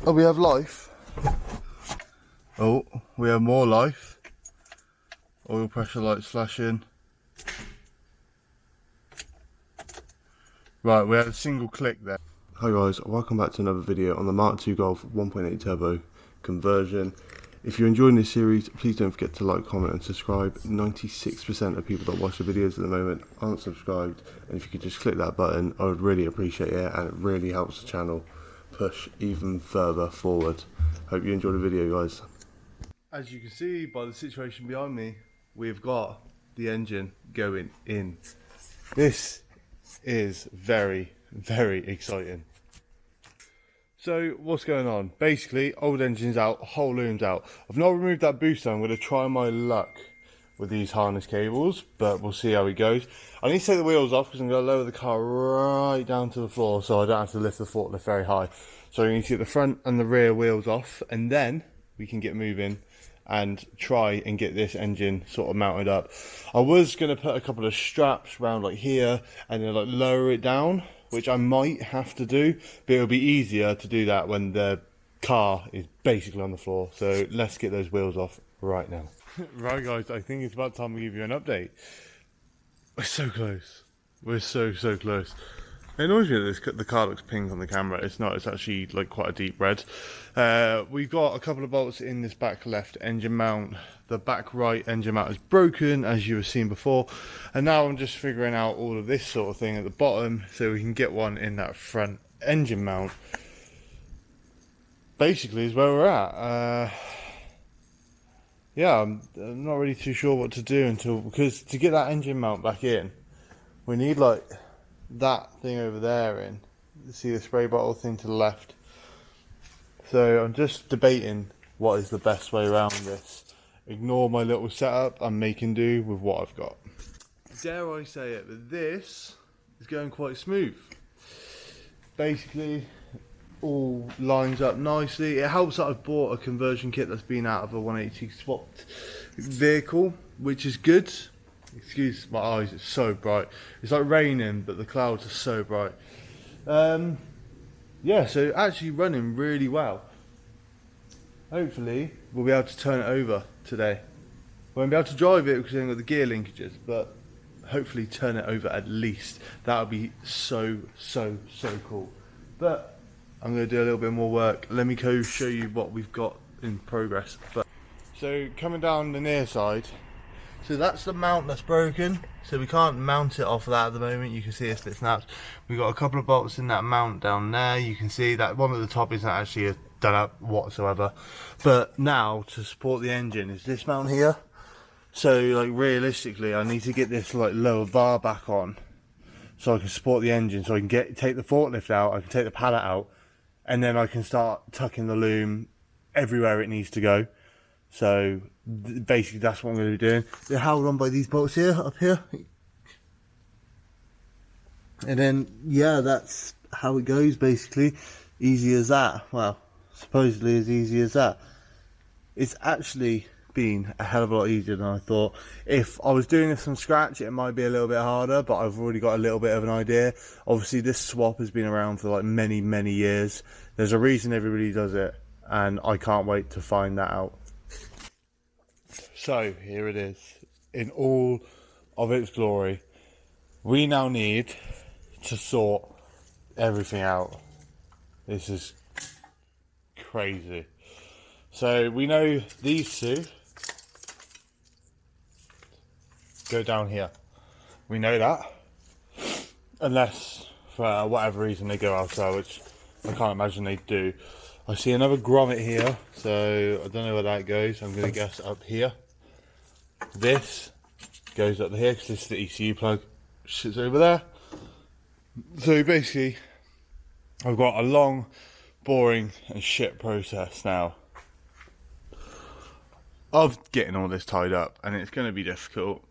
Oh, we have life. Oh, we have more life. Oil pressure lights flashing. Right, we had a single click there. Hi guys, welcome back to another video on the Mark 2 Golf 1.8 Turbo conversion. If you're enjoying this series, please don't forget to like, comment and subscribe. 96% of people that watch the videos at the moment aren't subscribed, and if you could just click that button, I would really appreciate it, and it really helps the channel push even further forward. Hope you enjoy the video, guys. As you can see by the situation behind me, we've got the engine going in. This is very, very exciting. So what's going on? Basically, old engine's out, whole loom's out. I've not removed that booster. I'm going to try my luck with these harness cables, but we'll see how it goes. I need to take the wheels off because I'm going to lower the car right down to the floor so I don't have to lift the forklift very high. So I need to get the front and the rear wheels off, and then we can get moving and try and get this engine sort of mounted up. I was going to put a couple of straps around like here and then like lower it down, which I might have to do, but it'll be easier to do that when the car is basically on the floor. So let's get those wheels off right now. Right guys, I think it's about time we give you an update. We're so close. We're so close. It annoys me that the car looks pink on the camera. It's not, it's actually like quite a deep red. We've got a couple of bolts in this back left engine mount. The back right engine mount is broken, as you have seen before. And now I'm just figuring out all of this sort of thing at the bottom so we can get one in that front engine mount. Basically is where we're at. Yeah, I'm not really too sure what to do because to get that engine mount back in, we need like that thing over there in. See the spray bottle thing to the left. So I'm just debating what is the best way around this. Ignore my little setup, I'm making do with what I've got. Dare I say it, but this is going quite smooth. Basically, all lines up nicely. It helps that I've bought a conversion kit that's been out of a 180 swapped vehicle, which is good. Excuse my eyes, it's so bright. It's like raining, but the clouds are so bright. Yeah, so actually running really well. Hopefully, we'll be able to turn it over today. We won't be able to drive it because we haven't got the gear linkages, but hopefully turn it over at least. That would be so cool. But I'm going to do a little bit more work. Let me go show you what we've got in progress. So coming down the near side, so that's the mount that's broken, so we can't mount it off of that at the moment. You can see it's split snaps. We've got a couple of bolts in that mount down there. You can see that one at the top isn't actually done up whatsoever. But now to support the engine is this mount here. So like realistically I need to get this like lower bar back on so I can support the engine, so I can take the forklift out, I can take the pallet out, and then I can start tucking the loom everywhere it needs to go. So basically that's what I'm going to be doing. They're held on by these bolts here, up here. And then, yeah, that's how it goes basically. Easy as that. Well, supposedly as easy as that. It's actually been a hell of a lot easier than I thought. If I was doing this from scratch, it might be a little bit harder, but I've already got a little bit of an idea. Obviously, this swap has been around for like many years. There's a reason everybody does it, and I can't wait to find that out. So here it is in all of its glory. We now need to sort everything out. This is crazy. So we know these two go down here. We know that. Unless for whatever reason they go outside, which I can't imagine they do. I see another grommet here, so I don't know where that goes. I'm going to guess up here. This goes up here because this is the ECU plug. Sits over there. So basically, I've got a long, boring and shit process now of getting all this tied up, and it's going to be difficult.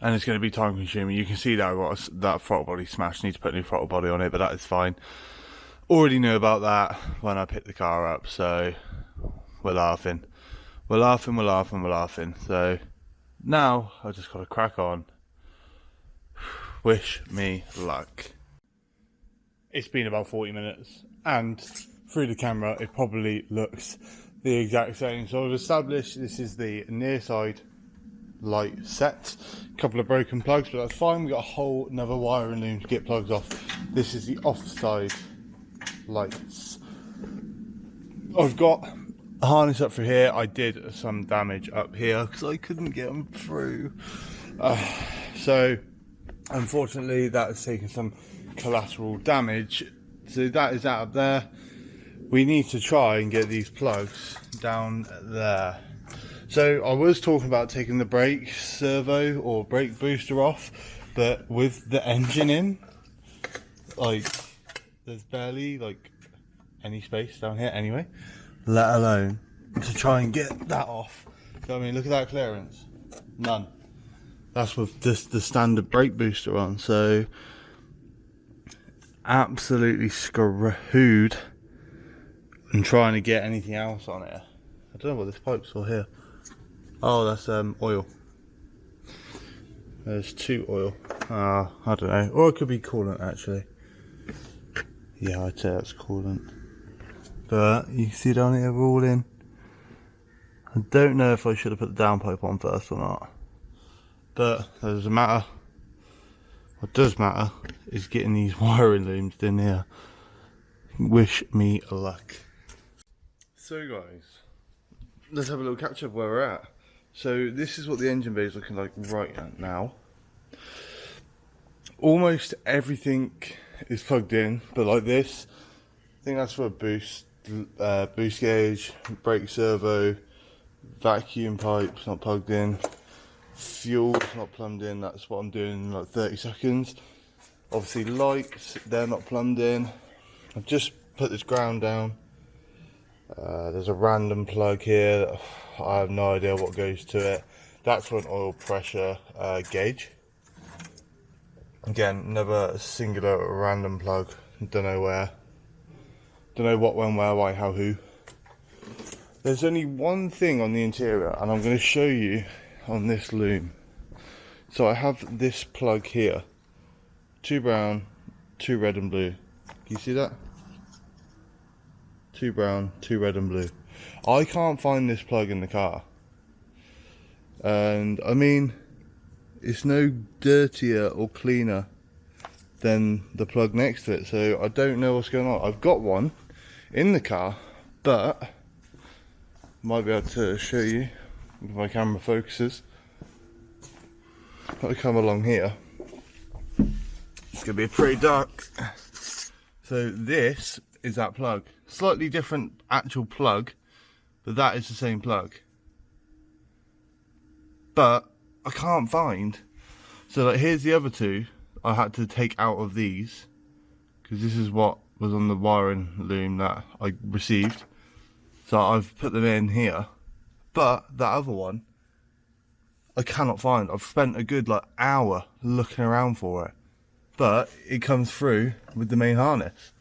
And it's going to be time consuming. You can see that I've got that throttle body smashed. Need to put a new throttle body on it, but that is fine. Already knew about that when I picked the car up, so we're laughing. We're laughing. So now I just got to crack on. Wish me luck. It's been about 40 minutes, and through the camera it probably looks the exact same. So I've established this is the near side light set, a couple of broken plugs, but that's fine. We've got a whole another wiring loom to get plugs off. This is the offside lights. I've got a harness up through here. I did some damage up here because I couldn't get them through, so unfortunately that has taken some collateral damage. So that is that up there. We need to try and get these plugs down there. So I was talking about taking the brake servo or brake booster off, but with the engine in, like, there's barely like any space down here anyway, let alone to try and get that off. So I mean, look at that clearance, none. That's with just the standard brake booster on. So absolutely screwed and trying to get anything else on it. I don't know what this pipe's for here. Oh, that's oil. There's 2 oil. I don't know. Or it could be coolant actually. Yeah, I'd say that's coolant. But you can see down here we're all in. I don't know if I should have put the downpipe on first or not. But that doesn't matter. What does matter is getting these wiring looms in here. Wish me luck. So guys, let's have a little catch up where we're at. So this is what the engine bay is looking like right now. Almost everything is plugged in, but like this, I think that's for a boost gauge, brake servo, vacuum pipe's not plugged in, fuel's not plumbed in. That's what I'm doing in like 30 seconds. Obviously lights, they're not plumbed in. I've just put this ground down. There's a random plug here that I have no idea what goes to it. That's for an oil pressure gauge. Again, another singular random plug. Don't know where. Don't know what, when, where, why, how, who. There's only one thing on the interior, and I'm going to show you on this loom. So I have this plug here. 2 brown, 2 red and blue. Can you see that? 2 brown, 2 red and blue. I can't find this plug in the car. And I mean, it's no dirtier or cleaner than the plug next to it. So I don't know what's going on. I've got one in the car, but might be able to show you if my camera focuses. I'll come along here. It's gonna be pretty dark. So this is that plug. Slightly different actual plug, but that is the same plug. But I can't find. So like, here's the other 2 I had to take out of these, because this is what was on the wiring loom that I received. So I've put them in here. But that other one, I cannot find. I've spent a good like hour looking around for it. But it comes through with the main harness.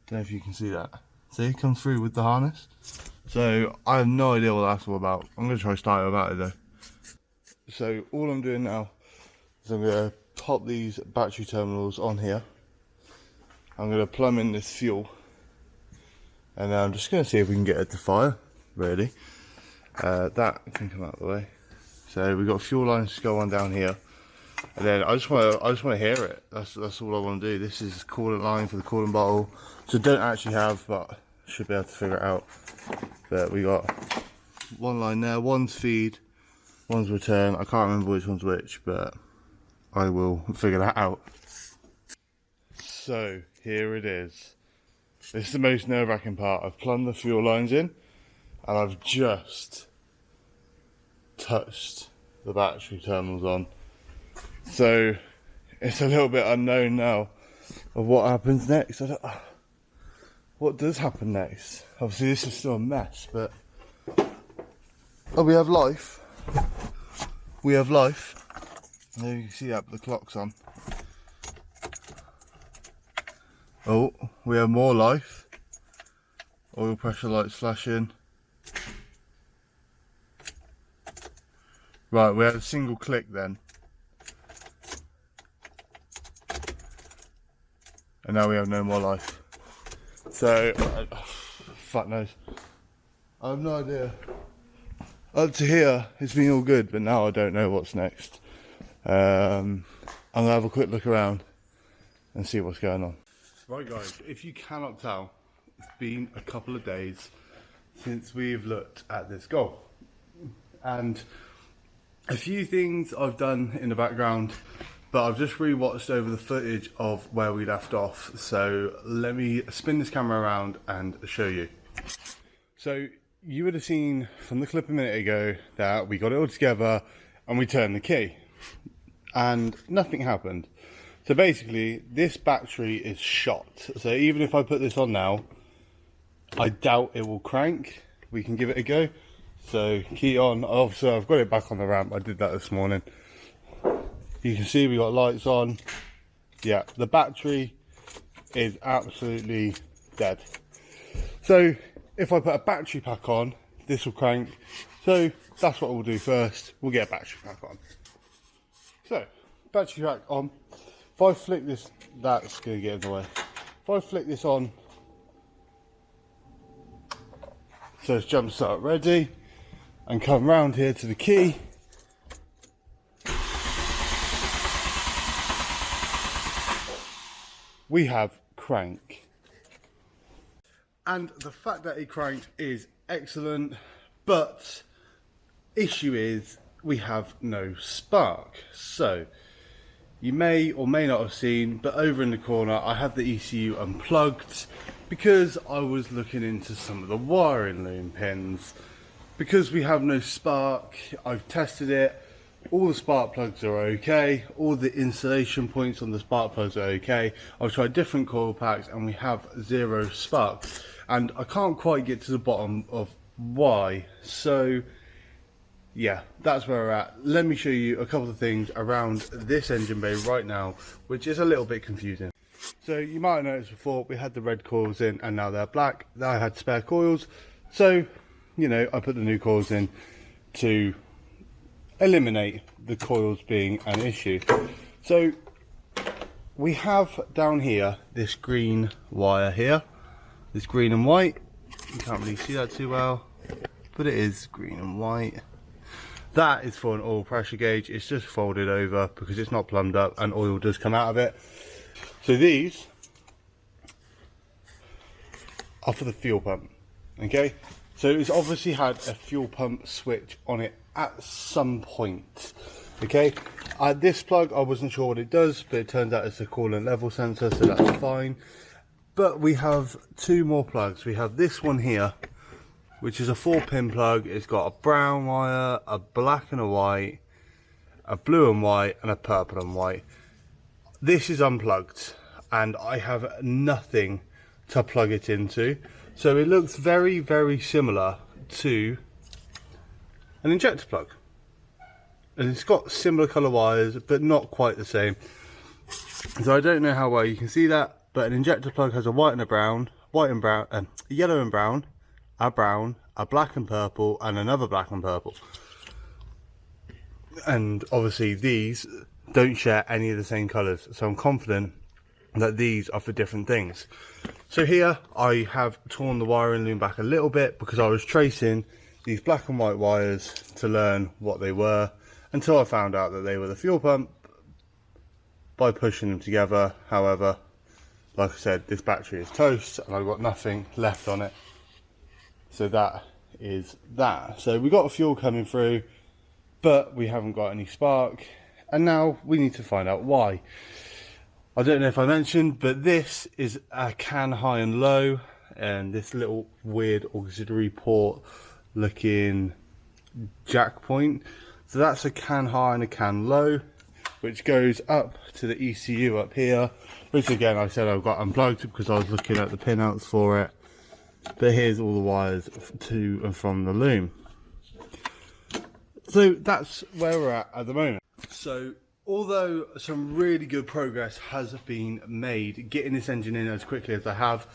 Don't know if you can see that. See, it comes through with the harness. So I have no idea what that's all about. I'm going to try style about it though. So all I'm doing now is I'm going to pop these battery terminals on here. I'm going to plumb in this fuel. And then I'm just going to see if we can get it to fire, really. That can come out of the way. So we've got fuel lines to go on down here. And then I just want to hear it. That's all I want to do. This is coolant line for the coolant bottle. So don't actually have, but should be able to figure it out. But we got one line there, one's feed, one's return. I can't remember which one's which, but I will figure that out. So here it is. This is the most nerve-wracking part. I've plumbed the fuel lines in, and I've just touched the battery terminals on. So it's a little bit unknown now of what happens next. What does happen next? Obviously this is still a mess, but oh, we have life. We have life. There you can see that, but the clock's on. Oh, we have more life. Oil pressure lights flashing. Right, we had a single click then. And now we have no more life. So, fuck knows. I have no idea. Up to here, it's been all good, but now I don't know what's next. I'm gonna have a quick look around and see what's going on. Right guys, if you cannot tell, it's been a couple of days since we've looked at this Golf. And a few things I've done in the background, but I've just rewatched over the footage of where we left off. So let me spin this camera around and show you. So you would have seen from the clip a minute ago that we got it all together and we turned the key and nothing happened. So basically this battery is shot. So even if I put this on now, I doubt it will crank. We can give it a go. So key on. Obviously I've got it back on the ramp. I did that this morning. You can see we got lights on. Yeah, the battery is absolutely dead. So if I put a battery pack on, this will crank. So that's what we'll do first. We'll get a battery pack on. So, battery pack on. If I flick this, that's going to get in the way. If I flick this on, so it's jump start ready, and come round here to the key. We have crank. And the fact that it cranked is excellent, but issue is we have no spark. So you may or may not have seen, but over in the corner I have the ECU unplugged because I was looking into some of the wiring loom pins. Because we have no spark, I've tested it. All the spark plugs are okay, all the insulation points on the spark plugs are okay. I've tried different coil packs and we have zero spark. And I can't quite get to the bottom of why. So yeah, that's where we're at. Let me show you a couple of things around this engine bay right now, which is a little bit confusing. So you might have noticed before, we had the red coils in and now they're black. I had spare coils. So, you know, I put the new coils in to eliminate the coils being an issue. So we have down here this green wire here, this green and white. You can't really see that too well, but it is green and white. That is for an oil pressure gauge. It's just folded over because it's not plumbed up and oil does come out of it. So these are for the fuel pump. Okay, so it's obviously had a fuel pump switch on it at some point. Okay, this plug I wasn't sure what it does, but it turns out it's a coolant level sensor, so that's fine. But we have two more plugs. We have this one here, which is a 4-pin plug. It's got a brown wire, a black and a white, a blue and white, and a purple and white. This is unplugged and I have nothing to plug it into, so it looks very, very similar to an injector plug, and it's got similar colour wires but not quite the same. So I don't know how well you can see that, but an injector plug has a white and a brown, yellow and brown, a black and purple, and another black and purple. And obviously these don't share any of the same colours, so I'm confident that these are for different things. So here I have torn the wiring loom back a little bit because I was tracing these black and white wires to learn what they were, until I found out that they were the fuel pump by pushing them together. However, like I said, this battery is toast and I've got nothing left on it. So that is that. So we got a fuel coming through, but we haven't got any spark, and now we need to find out why. I don't know if I mentioned, but this is a can high and low, and this little weird auxiliary port looking jack point. So that's a can high and a can low, which goes up to the ECU up here, which again I said I've got unplugged because I was looking at the pinouts for it. But here's all the wires to and from the loom. So that's where we're at the moment. So although some really good progress has been made getting this engine in as quickly as I have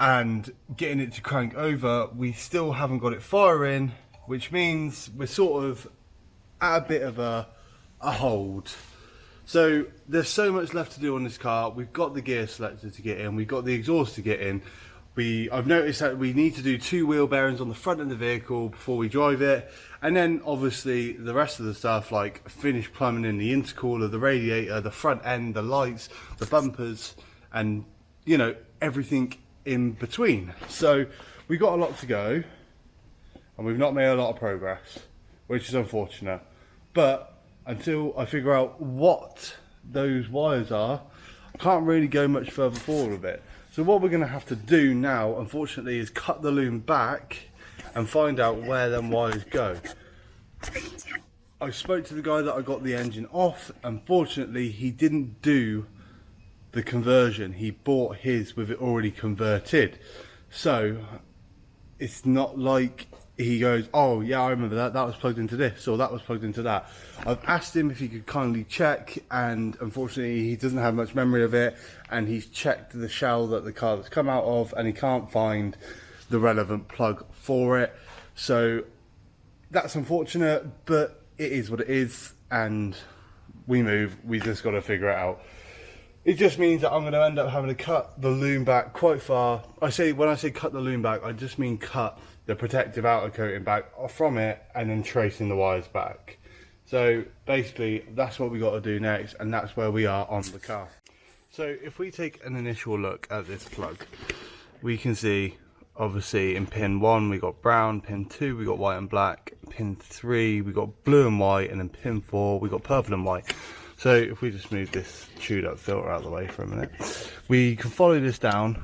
and getting it to crank over, we still haven't got it firing, which means we're sort of at a bit of a hold. So there's so much left to do on this car. We've got the gear selector to get in, we've got the exhaust to get in. I've noticed that we need to do 2 wheel bearings on the front of the vehicle before we drive it, and then obviously the rest of the stuff, like finish plumbing in the intercooler, the radiator, the front end, the lights, the bumpers, and you know, everything in between. So we've got a lot to go, and we've not made a lot of progress, which is unfortunate. But until I figure out what those wires are, I can't really go much further forward with it. So what we're going to have to do now, unfortunately, is cut the loom back and find out where them wires go. I spoke to the guy that I got the engine off. Unfortunately, he didn't do the conversion. He bought his with it already converted. So it's not like he goes, oh yeah, I remember that was plugged into this, or that was plugged into that. I've asked him if he could kindly check, and unfortunately he doesn't have much memory of it, and he's checked the shell that the car has come out of, and he can't find the relevant plug for it. So that's unfortunate, but it is what it is, and we just got to figure it out. It just means that I'm going to end up having to cut the loom back quite far. When I say cut the loom back, I just mean cut the protective outer coating back from it and then tracing the wires back. So basically that's what we got to do next, and that's where we are on the car. So if we take an initial look at this plug, we can see obviously in pin 1 we got brown, pin 2 we got white and black, pin 3 we got blue and white, and then pin 4 we got purple and white. So if we just move this chewed up filter out of the way for a minute, we can follow this down.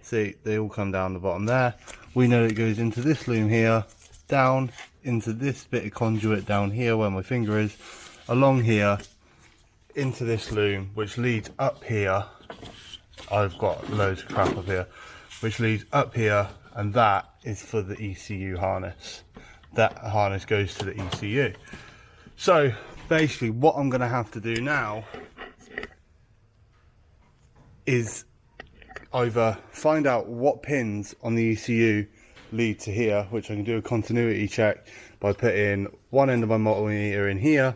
See, they all come down the bottom there. We know it goes into this loom here, down into this bit of conduit down here where my finger is, along here, into this loom, which leads up here. I've got loads of crap up here, which leads up here, and that is for the ECU harness. That harness goes to the ECU. So basically what I'm going to have to do now is either find out what pins on the ECU lead to here, which I can do a continuity check by putting one end of my multimeter in here,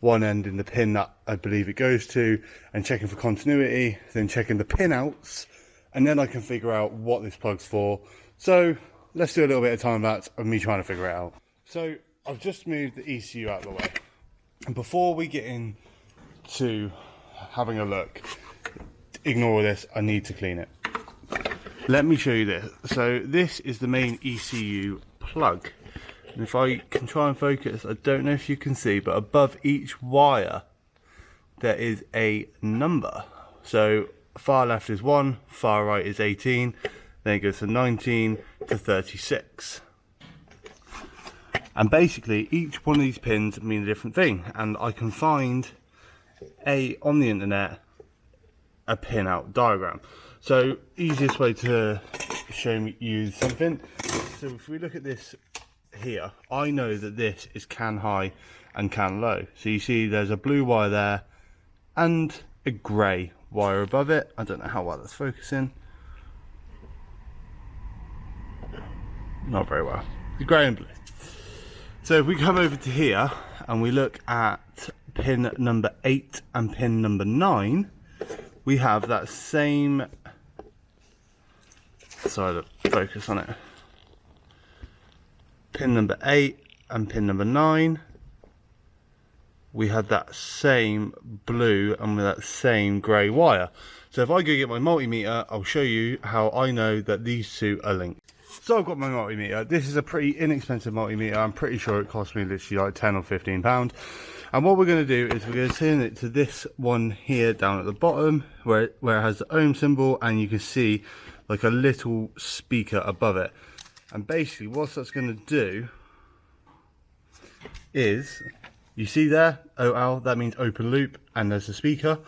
one end in the pin that I believe it goes to, and checking for continuity, then checking the pin outs, and then I can figure out what this plug's for. So let's do a little bit of time lapse of me trying to figure it out. So I've just moved the ECU out of the way, and before we get into having a look, ignore this, I need to clean it. Let me show you this. So this is the main ECU plug, and if I can try and focus, I don't know if you can see, but above each wire there is a number. So far left is 1, far right is 18, then it goes from 19 to 36. And basically each one of these pins mean a different thing, and I can find on the internet a pin out diagram. So easiest way to show you something, so if we look at this here, I know that this is can high and can low. So you see there's a blue wire there and a grey wire above it. I don't know how well that's focusing. Not very well. The grey and blue. So if we come over to here and we look at pin number 8 and pin number 9, we have that same, sorry to focus on it, pin number 8 and pin number 9, we had that same blue and with that same grey wire. So if I go get my multimeter, I'll show you how I know that these two are linked. So I've got my multimeter. This is a pretty inexpensive multimeter. I'm pretty sure it cost me literally like 10 or 15 pounds. And what we're going to do is we're going to turn it to this one here down at the bottom where it has the ohm symbol, and you can see like a little speaker above it. And basically what that's going to do is, you see there, OL, that means open loop, and there's a speaker.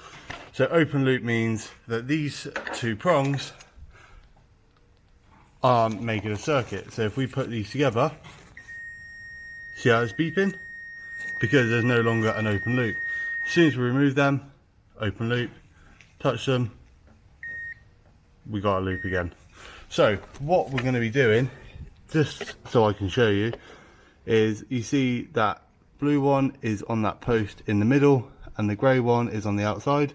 So open loop means that these two prongs are making a circuit. So if we put these together, see how it's beeping? Because there's no longer an open loop. As soon as we remove them, open loop, touch them, we got a loop again. So what we're going to be doing, just so I can show you, is you see that blue one is on that post in the middle and the grey one is on the outside,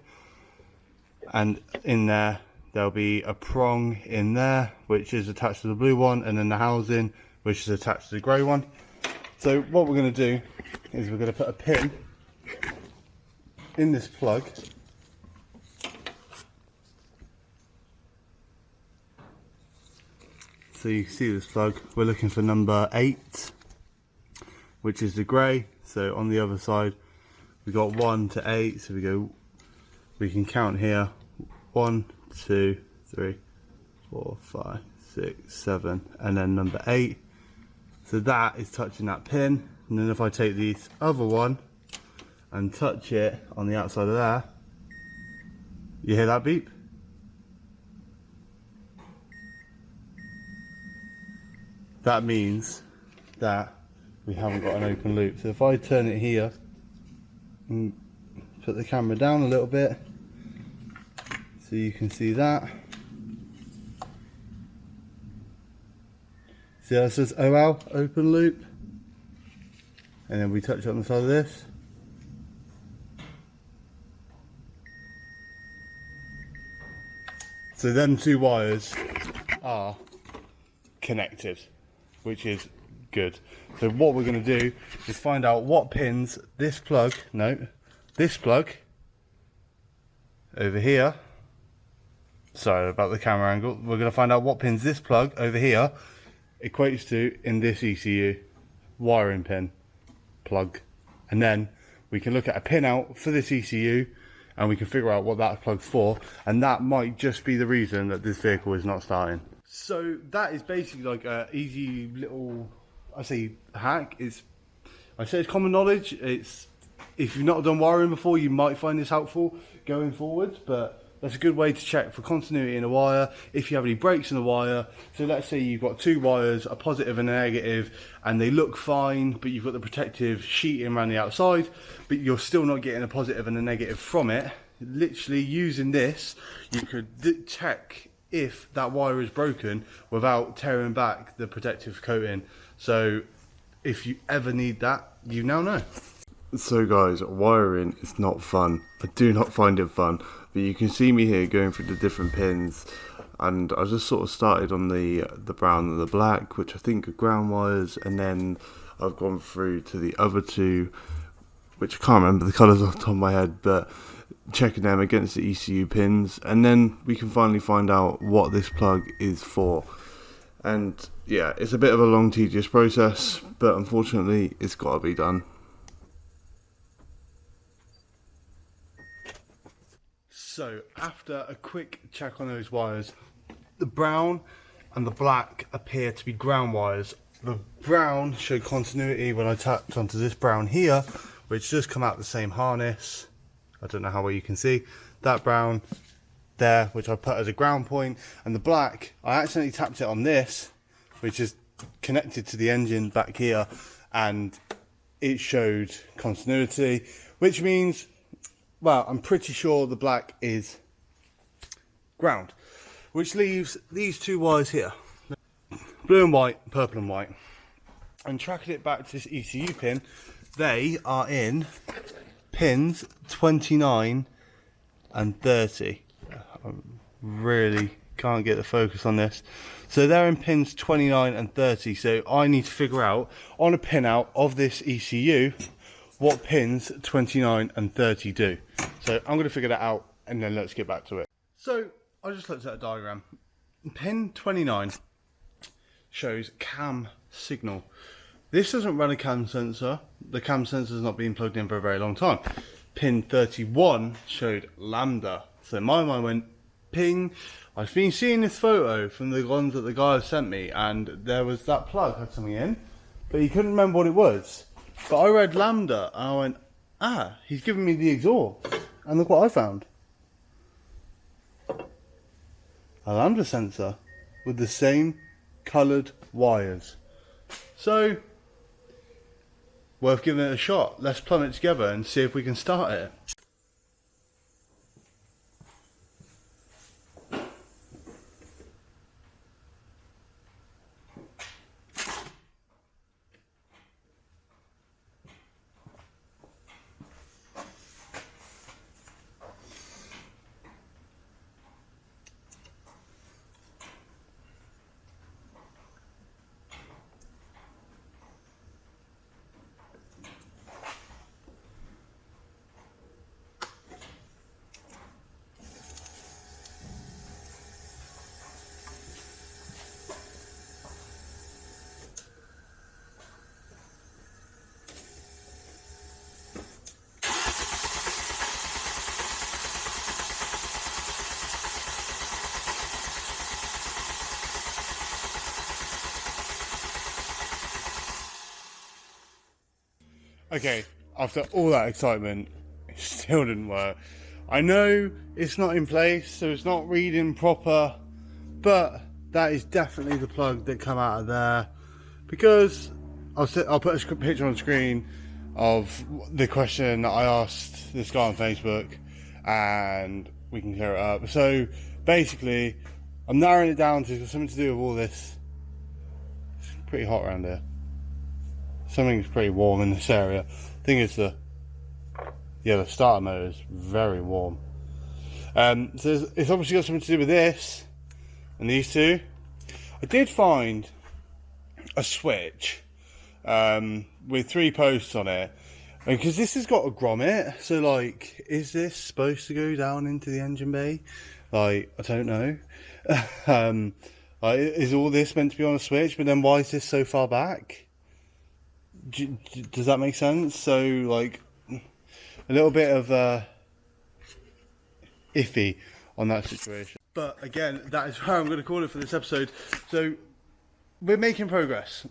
and in there there'll be a prong in there which is attached to the blue one, and then the housing which is attached to the grey one. So what we're going to do is we're going to put a pin in this plug. So you can see this plug, we're looking for number 8, which is the grey. So on the other side we got 1 to 8, so we can count here 1, 2, 3, 4, 5, 6, 7, and then number 8. So that is touching that pin, and then if I take this other one and touch it on the outside of there, you hear that beep? That means that we haven't got an open loop. So if I turn it here and put the camera down a little bit so you can see that. See how it says OL, open loop? And then we touch it on the side of this. So them two wires are connected, which is good. So what we're going to do is find out what pins this plug over here, sorry about the camera angle, we're going to find out what pins this plug over here equates to in this ECU wiring pin plug, and then we can look at a pin out for this ECU and we can figure out what that plug's for, and that might just be the reason that this vehicle is not starting. So that is basically like a easy little, I say hack. I say it's common knowledge. It's, if you've not done wiring before, you might find this helpful going forward, but that's a good way to check for continuity in a wire. If you have any breaks in the wire, so let's say you've got two wires, a positive and a negative, and they look fine, but you've got the protective sheeting around the outside, but you're still not getting a positive and a negative from it. Literally using this, you could check if that wire is broken without tearing back the protective coating. So if you ever need that, you now know. So guys, wiring is not fun. I do not find it fun, but you can see me here going through the different pins, and I just sort of started on the brown and the black, which I think are ground wires, and then I've gone through to the other two, which I can't remember the colours off the top of my head, but checking them against the ECU pins, and then we can finally find out what this plug is for. And yeah, it's a bit of a long, tedious process, but unfortunately it's got to be done. So after a quick check on those wires, the brown and the black appear to be ground wires. The brown showed continuity when I tapped onto this brown here, which does come out the same harness. I don't know how well you can see that brown there, which I put as a ground point, and the black, I accidentally tapped it on this, which is connected to the engine back here, and it showed continuity, which means, well, I'm pretty sure the black is ground, which leaves these two wires here, blue and white, purple and white, and tracking it back to this ECU pin, they are in pins 29 and 30. I really can't get the focus on this. So they're in pins 29 and 30. So I need to figure out on a pin out of this ECU what pins 29 and 30 do. So I'm going to figure that out, and then let's get back to it. So I just looked at a diagram. Pin 29 shows cam signal. This doesn't run a cam sensor. The cam sensor has not been plugged in for a very long time. Pin 31 showed lambda. So my mind went ping. I've been seeing this photo from the ones that the guy sent me, and there was that plug had something in, but he couldn't remember what it was. But I read lambda and I went, ah, he's giving me the exhaust. And look what I found. A lambda sensor with the same coloured wires. So, worth giving it a shot. Let's plumb it together and see if we can start it. Okay, after all that excitement, it still didn't work. I know it's not in place, so it's not reading proper, but that is definitely the plug that come out of there, because I'll put a picture on the screen of the question that I asked this guy on Facebook, and we can clear it up. So basically, I'm narrowing it down to something to do with all this. It's pretty hot around here. Something's pretty warm in this area. Thing is the starter motor is very warm. So it's obviously got something to do with this and these two. I did find a switch with 3 posts on it, because this has got a grommet. So like, is this supposed to go down into the engine bay? Like, I don't know. Is all this meant to be on a switch? But then why is this so far back? Does that make sense? So like, a little bit of iffy on that situation. But again, that is how I'm going to call it for this episode. So we're making progress.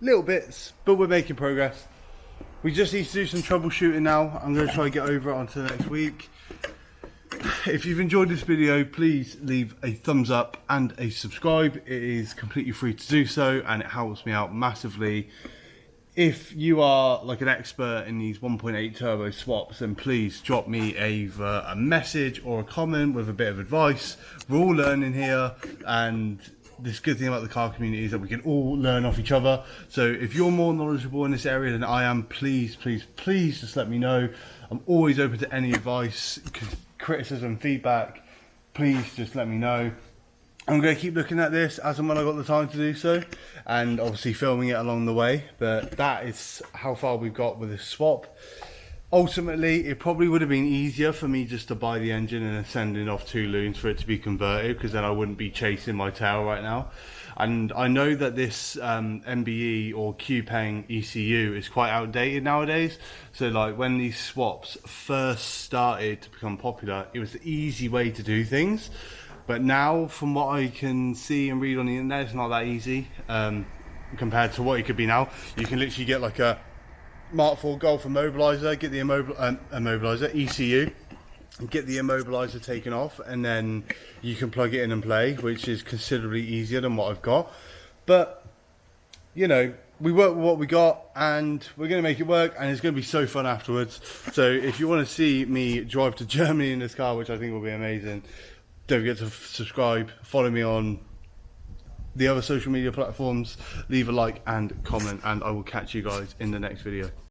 Little bits, but we're making progress. We just need to do some troubleshooting now. I'm going to try and get over it onto the next week. If you've enjoyed this video, please leave a thumbs up and a subscribe. It is completely free to do so, and it helps me out massively. If you are like an expert in these 1.8 turbo swaps, then please drop me either a message or a comment with a bit of advice. We're all learning here, and this good thing about the car community is that we can all learn off each other. So if you're more knowledgeable in this area than I am, please just let me know. I'm always open to any advice, criticism, feedback. Please just let me know. I'm going to keep looking at this as and when I got the time to do so, and obviously filming it along the way. But that is how far we've got with this swap. Ultimately, it probably would have been easier for me just to buy the engine and then send it off 2 loons for it to be converted, because then I wouldn't be chasing my tail right now. And I know that this MBE or Qpeng ECU is quite outdated nowadays. So like, when these swaps first started to become popular, it was the easy way to do things. But now, from what I can see and read on the internet, it's not that easy compared to what it could be now. You can literally get like a Mark IV Golf immobilizer, get the immobilizer ECU, get the immobilizer taken off, and then you can plug it in and play, which is considerably easier than what I've got. But you know, we work with what we got, and we're going to make it work, and it's going to be so fun afterwards. So if you want to see me drive to Germany in this car, which I think will be amazing, don't forget to subscribe, follow me on the other social media platforms, leave a like and comment, and I will catch you guys in the next video.